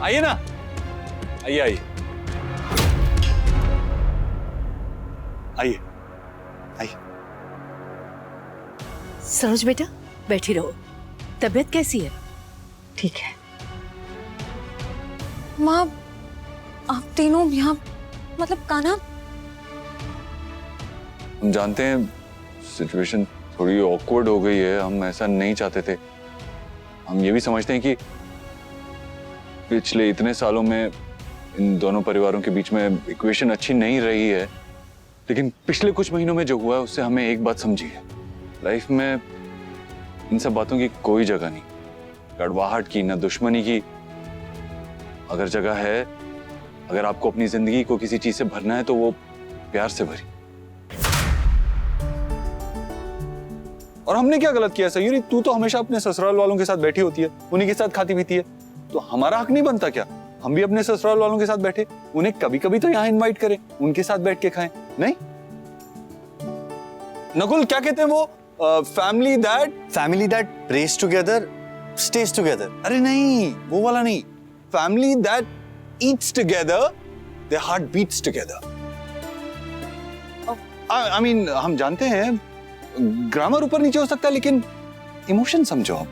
आइए ना, आइए आइए आइए आइए। सरोज बेटा बैठी रहो। तबीयत कैसी है? ठीक है माँ, आप तीनों यहाँ, मतलब कान्हा। हम जानते हैं सिचुएशन थोड़ी ऑकवर्ड हो गई है, हम ऐसा नहीं चाहते थे। हम ये भी समझते हैं कि पिछले इतने सालों में इन दोनों परिवारों के बीच में इक्वेशन अच्छी नहीं रही है, लेकिन पिछले कुछ महीनों में जो हुआ है उससे हमें एक बात समझी है, लाइफ में इन सब बातों की कोई जगह नहीं, कड़वाहट की ना दुश्मनी की। अगर जगह है, अगर आपको अपनी जिंदगी को किसी चीज से भरना है तो वो प्यार से भरी। और हमने क्या गलत किया सयूरी? तू तो हमेशा अपने ससुराल वालों के साथ बैठी होती है, उन्हीं के साथ खाती पीती है, तो हमारा हक नहीं बनता क्या हम भी अपने ससुराल वालों के साथ बैठे? उन्हें कभी कभी तो यहाँ इनवाइट करें, उनके साथ बैठ के खाएं। नहीं नकुल, क्या कहते हैं वो, family that prays together stays together. अरे नहीं, वो वाला नहीं, family that eats together their heart beats together. I mean हम जानते हैं ग्रामर ऊपर नीचे हो सकता है, लेकिन इमोशन समझो आप।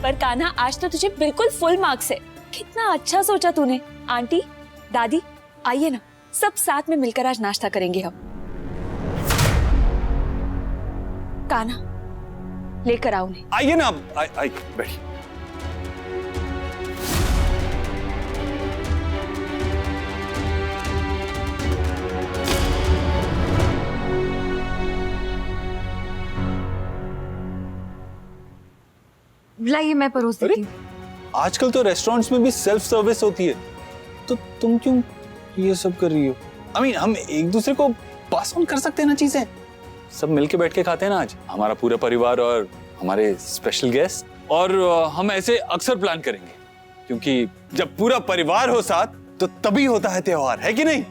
पर कान्हा आज तो तुझे बिल्कुल फुल मार्क्स है। कितना अच्छा सोचा तूने। आंटी, दादी, आइए ना, सब साथ में मिलकर आज नाश्ता करेंगे हम। कान्हा, लेकर आओ उन्हें। आइए ना, आइए बैठिए। लाइए मैं परोस देती हूँ। आजकल तो रेस्टोरेंट्स में भी सेल्फ सर्विस होती है, तो तुम क्यों ये सब कर रही हो? I mean, हम एक दूसरे को पास ऑन कर सकते हैं ना चीजें, सब मिलके बैठ के खाते हैं ना आज, हमारा पूरा परिवार और हमारे स्पेशल गेस्ट। और हम ऐसे अक्सर प्लान करेंगे, क्योंकि जब पूरा परिवार हो साथ तो तभी होता है त्योहार, है कि नहीं?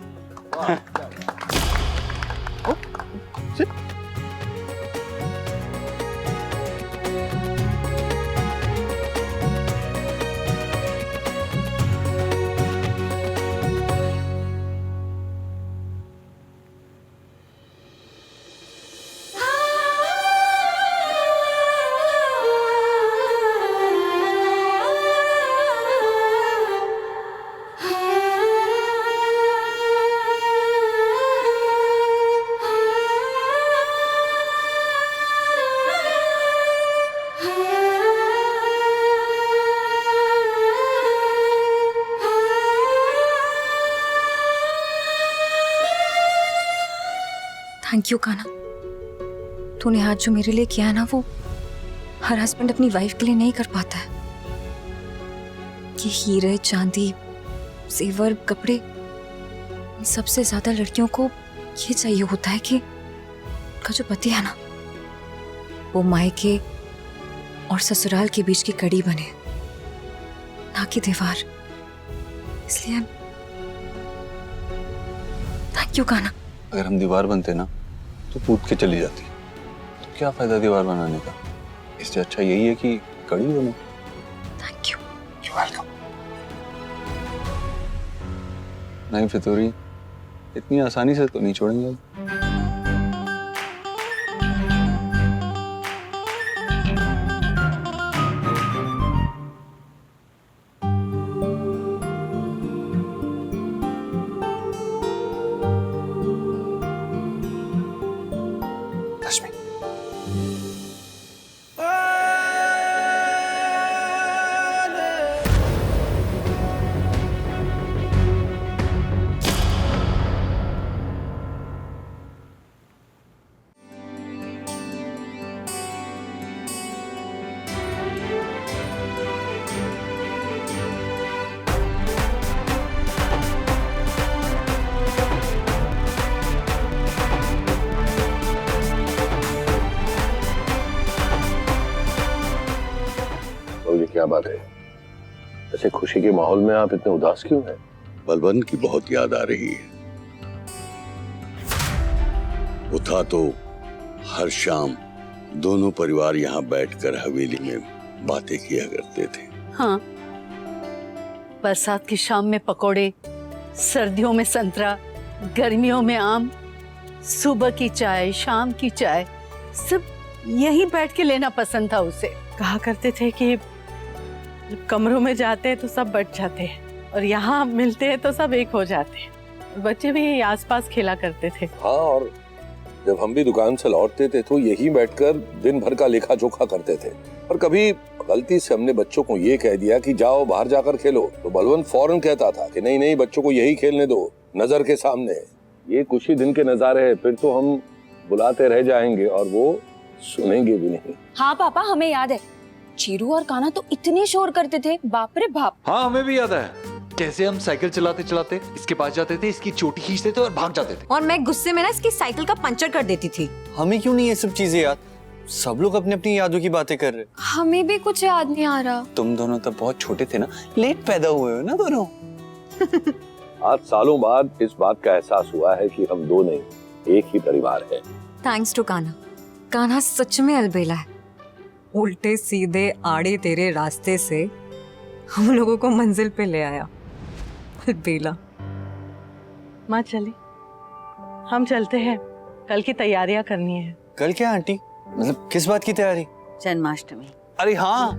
थैंक यू कान्हा, तूने आज जो मेरे लिए किया है ना, वो हर हस्बैंड अपनी वाइफ के लिए नहीं कर पाता है। ये हीरे, चांदी, जेवर, कपड़े, इन सबसे ज्यादा लड़कियों को ये चाहिए होता है कि उनका जो पति है ना, वो मायके और ससुराल के बीच की कड़ी बने, ना कि दीवार। इसलिए थैंक यू कान्हा। अगर हम दीवार बनते ना तो टूट के चली जाती, तो क्या फायदा दीवार बनाने का? इससे अच्छा यही है कि कड़ी बने। Thank you. You're welcome। नहीं फितूरी, इतनी आसानी से तो नहीं छोड़ेंगे। रश्मि, ये क्या बात है? ऐसे खुशी के माहौल में आप इतने उदास क्यों हैं? बलवन की बहुत याद आ रही है। वो था तो हर शाम दोनों परिवार यहाँ बैठकर हवेली में बातें किया करते थे। हाँ, बरसात की शाम में पकोड़े, सर्दियों में संतरा, गर्मियों में आम, सुबह की चाय, शाम की चाय, सब यहीं बैठ के लेना पसंद था उसे। कहा करते थे कि जब कमरों में जाते हैं तो सब बट जाते हैं और यहाँ मिलते हैं तो सब एक हो जाते हैं। बच्चे भी यही आसपास खेला करते थे। हाँ, और जब हम भी दुकान से लौटते थे तो यही बैठकर दिन भर का लेखा जोखा करते थे। और कभी गलती से हमने बच्चों को ये कह दिया कि जाओ बाहर जाकर खेलो, तो बलवंत फौरन कहता था कि नहीं नहीं, बच्चों को यही खेलने दो, नजर के सामने। ये कुछ ही दिन के नजारे हैं, फिर तो हम बुलाते रह जाएंगे और वो सुनेंगे भी नहीं। हाँ पापा, हमें याद है, चीरू और कान्हा तो इतने शोर करते थे, बाप रे बाप। हाँ, हमें भी याद है कैसे हम साइकिल चलाते चलाते इसके पास जाते थे, इसकी चोटी खींचते थे और भाग जाते थे। और मैं गुस्से में ना इसकी साइकिल का पंचर कर देती थी। हमें क्यों नहीं ये सब चीजें याद? सब लोग अपनी अपनी यादों की बातें कर रहे। हमें भी कुछ याद नहीं आ रहा। तुम दोनों तब बहुत छोटे थे ना, लेट पैदा हुए हो ना दोनों। आज सालों बाद इस बात का एहसास हुआ है कि हम दो नहीं, एक ही परिवार है। Thanks to Kanha. कान्हा सच में अलबेला है। उल्टे सीधे आड़े तेरे रास्ते से हम लोगों को मंजिल पे ले आया। अलबेला। माँ चली, हम चलते हैं, कल की तैयारियां करनी है। कल क्या आंटी? मतलब किस बात की तैयारी? जन्माष्टमी। अरे हाँ,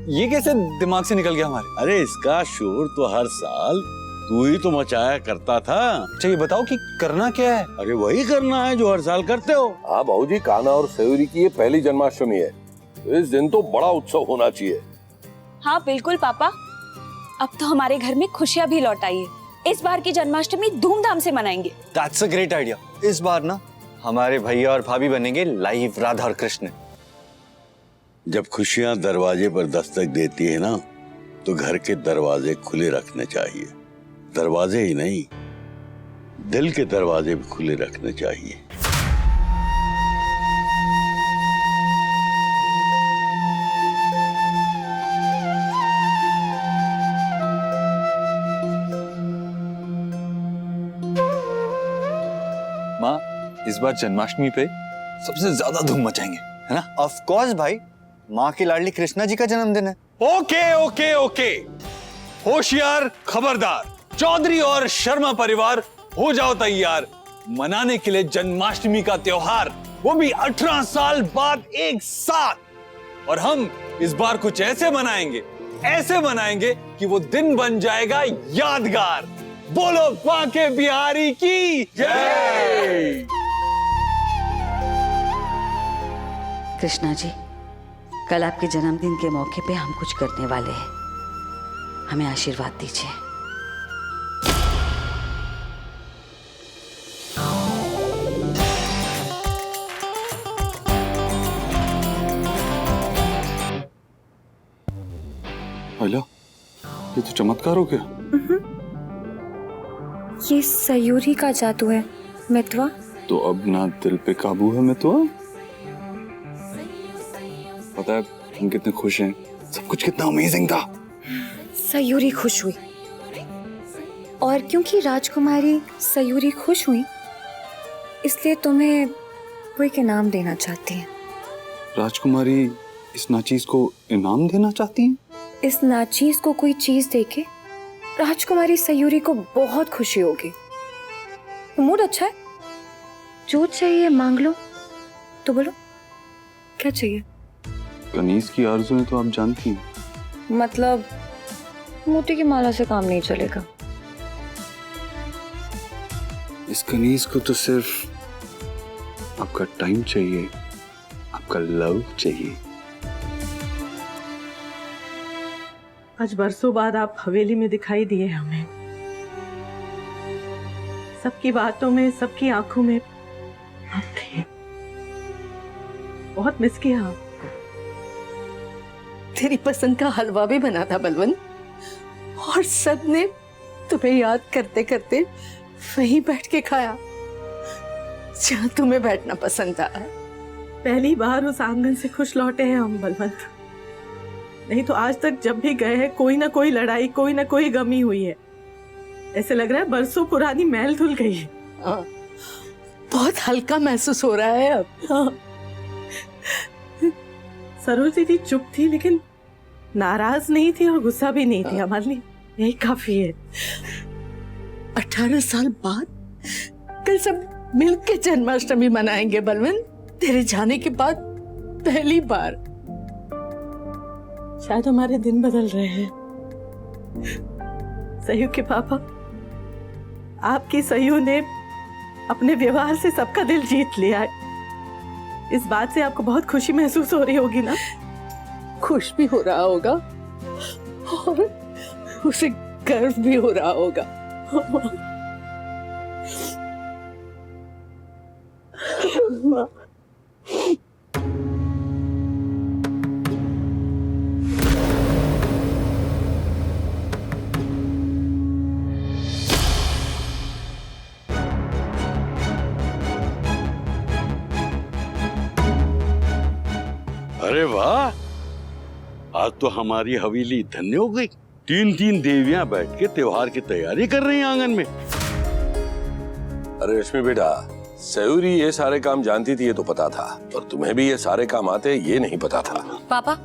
ये कैसे दिमाग से निकल गया हमारे? अरे इसका शोर तो हर साल तू ही तो मचाया करता था। अच्छा ये बताओ कि करना क्या है? अरे वही करना है जो हर साल करते हो। हाँ बाबूजी, कान्हा और सयूरी की ये पहली जन्माष्टमी है, तो इस दिन तो बड़ा उत्सव होना चाहिए। हाँ बिल्कुल पापा, अब तो हमारे घर में खुशियाँ भी लौट आई है। इस बार की जन्माष्टमी धूमधाम से मनाएंगे। That's a great idea। इस बार ना हमारे भैया और भाभी बनेंगे लाइव राधा और कृष्ण। जब खुशियां दरवाजे पर दस्तक देती है ना, तो घर के दरवाजे खुले रखने चाहिए। दरवाजे ही नहीं, दिल के दरवाजे भी खुले रखने चाहिए। माँ, इस बार जन्माष्टमी पे सबसे ज्यादा धूम मचाएंगे, है ना? ऑफ कोर्स भाई, माँ की लाडली कृष्णा जी का जन्मदिन है। ओके ओके ओके, होशियार खबरदार, चौधरी और शर्मा परिवार हो जाओ तैयार मनाने के लिए जन्माष्टमी का त्योहार, वो भी 18 साल बाद एक साथ। और हम इस बार कुछ ऐसे मनाएंगे कि वो दिन बन जाएगा यादगार। बोलो बांके बिहारी की जय। कृष्णा जी, कल आपके जन्मदिन के मौके पे हम कुछ करने वाले हैं, हमें आशीर्वाद दीजिए। हेलो, ये तो चमत्कार हो गया। ये सयूरी का जादू है मितवा। तो अब ना दिल पे काबू है मितवा। पता है हम कितने खुश हैं, सब कुछ कितना अमेजिंग था। सयूरी खुश हुई, और क्योंकि राजकुमारी सयूरी खुश हुई, इसलिए तुम्हें वो एक इनाम देना चाहती है। राजकुमारी इस नाचीज को इनाम देना चाहती हैं? इस नाचीज को कोई चीज देके राजकुमारी सयूरी को बहुत खुशी होगी। मूड अच्छा है, जो चाहिए मांग लो। तो बोलो क्या चाहिए? कनीज की आरज़ुएं तो आप जानती हैं। मतलब मोती की माला से काम नहीं चलेगा। इस कनीज को तो सिर्फ आपका टाइम चाहिए, आपका लव चाहिए। आज बरसों बाद आप हवेली में दिखाई दिए हमें। सबकी बातों में, सबकी आंखों में आप थे। बहुत मिस किया आपको। तेरी पसंद का हलवा भी बना था बलवंत, और सबने तुम्हें याद करते करते वहीं बैठ के खाया जहाँ तुम्हें बैठना पसंद था। पहली बार उस आंगन से खुश लौटे हैं हम बलवंत। नहीं तो आज तक जब भी गए हैं, कोई ना कोई लड़ाई, कोई ना कोई गमी हुई है। ऐसे लग रहा है बरसों पुरानी मैल धुल गई है। बहुत हल्का महसूस हो रहा है अब। सरोज दीदी चुप थी, लेकिन नाराज नहीं थी और गुस्सा भी नहीं थी हमारे लिए। यही काफी है। 18 साल बाद कल सब मिलके जन्माष्टमी मनाएंगे बलवंत, तेरे जाने के बाद पहली बार। शायद हमारे दिन बदल रहे हैं। सयू के पापा, आपकी सयू ने अपने व्यवहार से सबका दिल जीत लिया है। इस बात से आपको बहुत खुशी महसूस हो रही होगी ना? खुश भी हो रहा होगा और उसे गर्व भी हो रहा होगा। अरे वाह, आज तो हमारी हवेली धन्य हो गई। 3 देवियां बैठ के त्योहार की तैयारी कर रही हैं आंगन में। अरे रश्मि बेटा, सयूरी ये सारे काम जानती थी, ये तो पता था, और तुम्हें भी ये सारे काम आते ये नहीं पता था। पापा,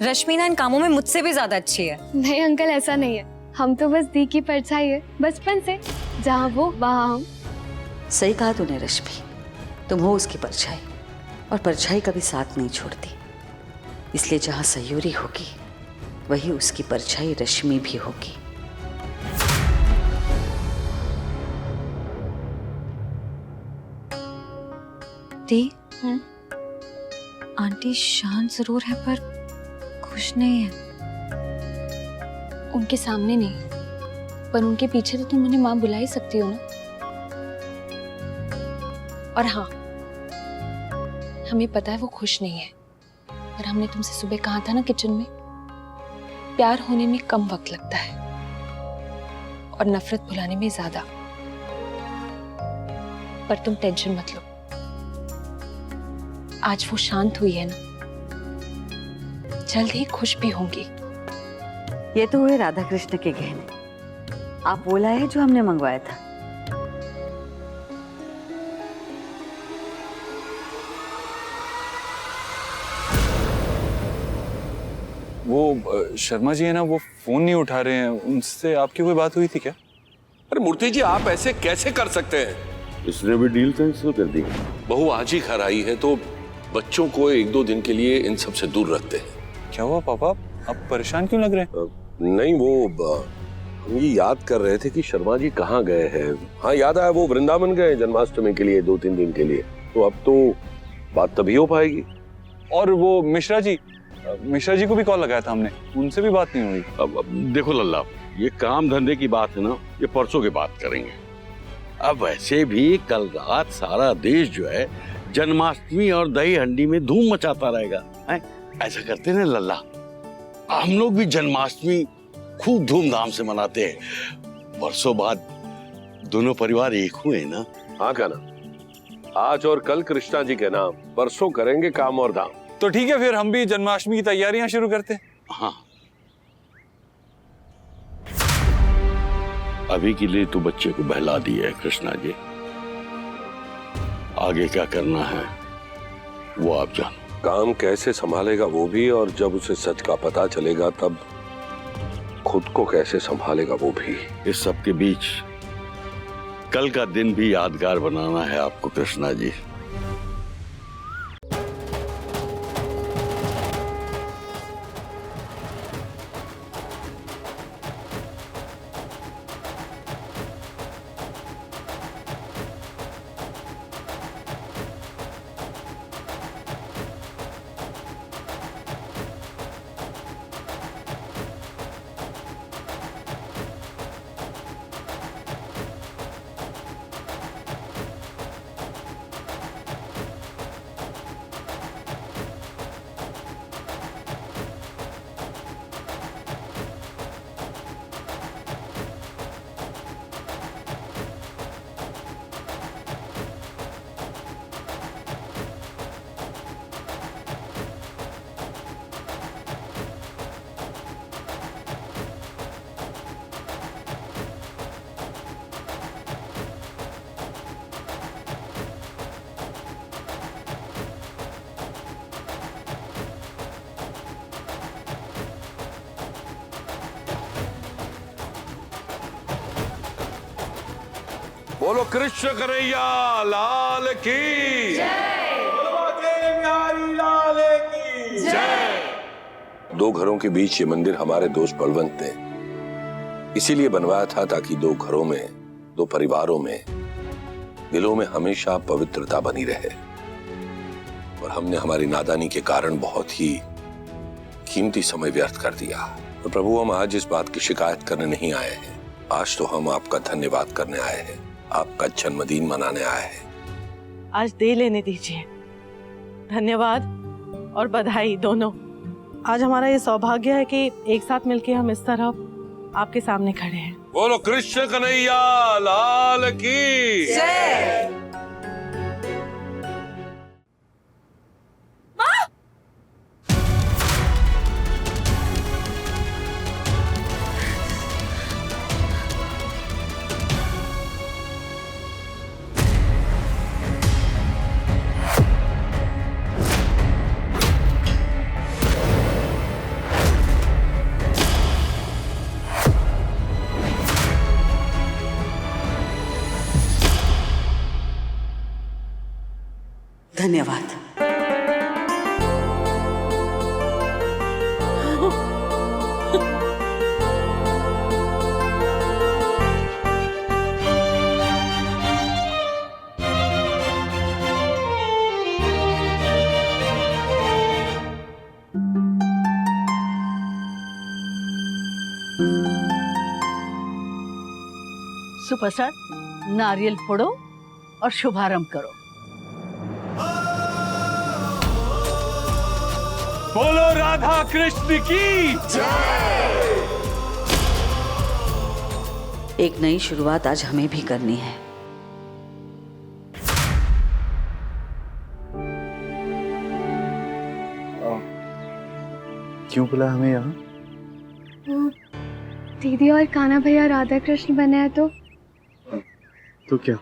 रश्मि ना इन कामों में मुझसे भी ज्यादा अच्छी है। नहीं अंकल, ऐसा नहीं है। हम तो बस दी की परछाई है, बचपन से जहाँ वो वहाँ हम। सही कहा तूने रश्मि, तुम हो उसकी परछाई, और परछाई कभी साथ नहीं छोड़ती। इसलिए जहाँ सयूरी होगी वही उसकी परछाई रश्मि भी होगी। दी, आंटी शांत जरूर है पर खुश नहीं है। उनके सामने नहीं, पर उनके पीछे तो तुम उन्हें माँ बुला ही सकती हो ना। और हाँ, हमें पता है वो खुश नहीं है, पर हमने तुमसे सुबह कहा था ना किचन में, प्यार होने में कम वक्त लगता है और नफरत भुलाने में ज्यादा। पर तुम टेंशन मत लो, आज वो शांत हुई है ना, जल्द ही खुश भी होंगी। ये तो हुए राधा कृष्ण के गहने। आप वो लाए हैं जो हमने मंगवाया था? वो शर्मा जी है ना, वो फोन नहीं उठा रहे हैं। उनसे आपकी कोई बात हुई थी क्या? अरे मूर्ति जी, आप ऐसे कैसे कर सकते हैं? इसने भी डील कैंसिल कर दी। बहू आज ही घर आई है तो बच्चों को 1-2 दिन के लिए इन सब से दूर रखते हैं। क्या हुआ पापा, आप परेशान क्यों लग रहे हैं? नहीं, वो हम ये याद कर रहे थे कि शर्मा जी कहाँ गए हैं। हाँ याद आया, वो वृंदावन गए जन्माष्टमी के लिए 2-3 दिन के लिए। तो अब तो बात तभी हो पाएगी। और वो मिश्रा जी को भी कॉल लगाया था हमने, उनसे भी बात नहीं हुई। अब देखो लल्ला, ये काम धंधे की बात है ना, ये परसों की बात करेंगे। अब वैसे भी कल रात सारा देश जो है जन्माष्टमी और दही हंडी में धूम मचाता रहेगा। ऐसा करते ना लल्ला, हम लोग भी जन्माष्टमी खूब धूमधाम से मनाते हैं। बरसों बाद दोनों परिवार एक हुए ना। हाँ क्या ना, आज और कल कृष्णा जी के नाम, परसों करेंगे काम और धाम। तो ठीक है, फिर हम भी जन्माष्टमी की तैयारियां शुरू करते हैं। हाँ, अभी के लिए तो बच्चे को बहला दिया है कृष्णा जी, आगे क्या करना है वो आप जानो। काम कैसे संभालेगा वो भी, और जब उसे सच का पता चलेगा तब खुद को कैसे संभालेगा वो भी। इस सब के बीच कल का दिन भी यादगार बनाना है आपको कृष्णा जी। बोलो कृष्ण कन्हैया लाल की जय। दो घरों के बीच ये मंदिर हमारे दोस्त बलवंत ने इसीलिए बनवाया था ताकि दो घरों में, दो परिवारों में, दिलों में हमेशा पवित्रता बनी रहे। और हमने हमारी नादानी के कारण बहुत ही कीमती समय व्यर्थ कर दिया। और प्रभु, हम आज इस बात की शिकायत करने नहीं आए हैं, आज तो हम आपका धन्यवाद करने आए हैं, आपका जन्मदिन मनाने आए हैं। आज दे लेने दीजिए, धन्यवाद और बधाई दोनों। आज हमारा ये सौभाग्य है कि एक साथ मिलके हम इस तरह आपके सामने खड़े हैं। बोलो कृष्ण कन्हैया लाल की जय। धन्यवाद। सुप्रसाद, नारियल फोड़ो और शुभारंभ करो। बोलो राधा कृष्ण की जय। एक नई शुरुआत आज हमें भी करनी है। क्यों बुलाया हमें यहाँ? दीदी और कान्हा भैया राधा कृष्ण बने हैं तो क्या?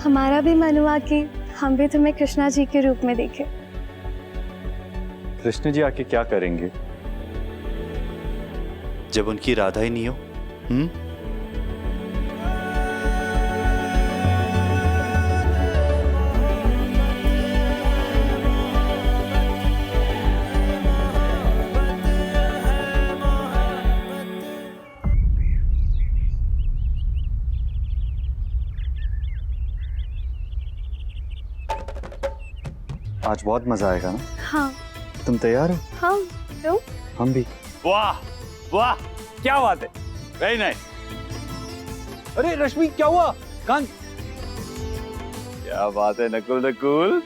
हमारा भी मन हुआ कि हम भी तुम्हें कृष्णा जी के रूप में देखें। कृष्ण जी आके क्या करेंगे जब उनकी राधा ही नहीं हो? आज बहुत मजा आएगा ना? हाँ। तुम तैयार हो? हाँ। तुम? हम भी। वाह वाह, क्या बात है, वेरी नाइस। अरे रश्मि, क्या हुआ? कान, क्या बात है नकुल नकुल।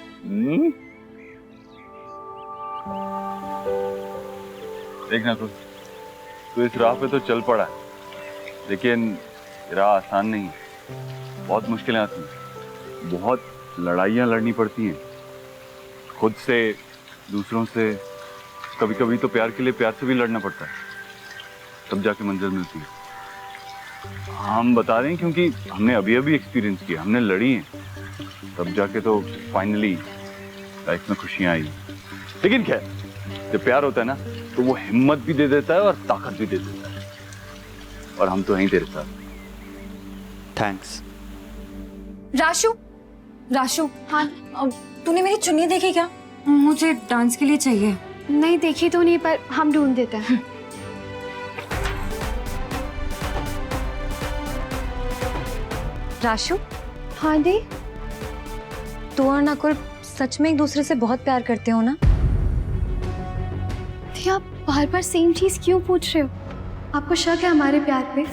देख नकुल, तू इस राह पे तो चल पड़ा है, लेकिन राह आसान नहीं है, बहुत मुश्किलें आती हैं, बहुत लड़ाइयाँ लड़नी पड़ती हैं, खुद से, दूसरों से, कभी कभी तो प्यार के लिए प्यार से भी लड़ना पड़ता है, तब जाके मंजिल मिलती है। हम बता रहे हैं क्योंकि हमने अभी अभी एक्सपीरियंस किया, हमने लड़ी है, तब जाके तो फाइनली लाइफ में खुशियां आई। लेकिन खैर, जब प्यार होता है ना तो वो हिम्मत भी दे देता है और ताकत भी दे देता है, और हम तो यहीं तेरे साथ। थैंक्स। राशु, राशु, हाँ, तूने मेरी चुन्नी देखी क्या? मुझे डांस के लिए चाहिए। नहीं देखी तो नहीं, पर हम ढूंढ देते हैं। राशु, हाँ दी। तू और नकुल सच में एक दूसरे से बहुत प्यार करते हो ना? दी, आप बार बार सेम चीज क्यों पूछ रहे हो? आपको शक है हमारे प्यार पे?